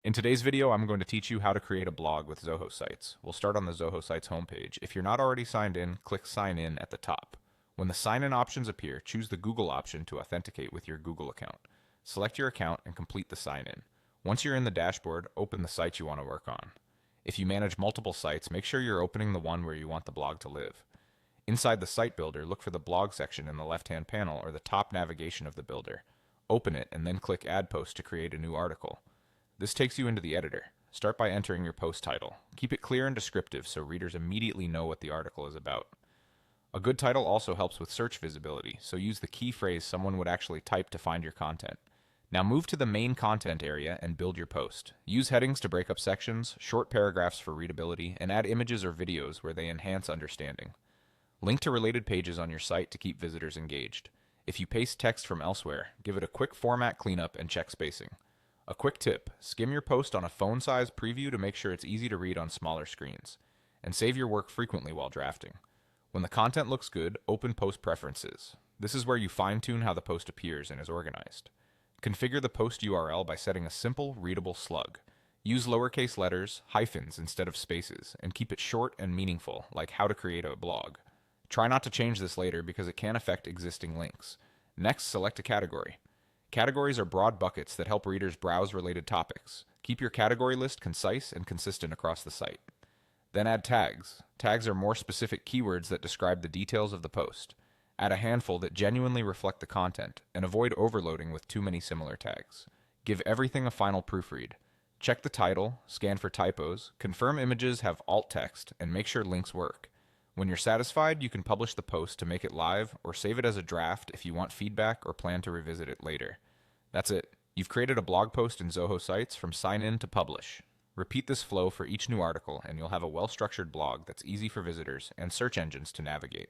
In today's video, I'm going to teach you how to create a blog with Zoho Sites. We'll start on the Zoho Sites homepage. If you're not already signed in, click Sign In at the top. When the sign-in options appear, choose the Google option to authenticate with your Google account. Select your account and complete the sign-in. Once you're in the dashboard, open the site you want to work on. If you manage multiple sites, make sure you're opening the one where you want the blog to live. Inside the site builder, look for the blog section in the left-hand panel or the top navigation of the builder. Open it and then click Add Post to create a new article. This takes you into the editor. Start by entering your post title. Keep it clear and descriptive so readers immediately know what the article is about. A good title also helps with search visibility, so use the key phrase someone would actually type to find your content. Now move to the main content area and build your post. Use headings to break up sections, short paragraphs for readability, and add images or videos where they enhance understanding. Link to related pages on your site to keep visitors engaged. If you paste text from elsewhere, give it a quick format cleanup and check spacing. A quick tip, skim your post on a phone-size preview to make sure it's easy to read on smaller screens. And save your work frequently while drafting. When the content looks good, open Post Preferences. This is where you fine-tune how the post appears and is organized. Configure the post URL by setting a simple, readable slug. Use lowercase letters, hyphens instead of spaces, and keep it short and meaningful, like how to create a blog. Try not to change this later because it can affect existing links. Next, select a category. Categories are broad buckets that help readers browse related topics. Keep your category list concise and consistent across the site. Then add tags. Tags are more specific keywords that describe the details of the post. Add a handful that genuinely reflect the content, and avoid overloading with too many similar tags. Give everything a final proofread. Check the title, scan for typos, confirm images have alt text, and make sure links work. When you're satisfied, you can publish the post to make it live or save it as a draft if you want feedback or plan to revisit it later. That's it. You've created a blog post in Zoho Sites from sign in to publish. Repeat this flow for each new article and you'll have a well-structured blog that's easy for visitors and search engines to navigate.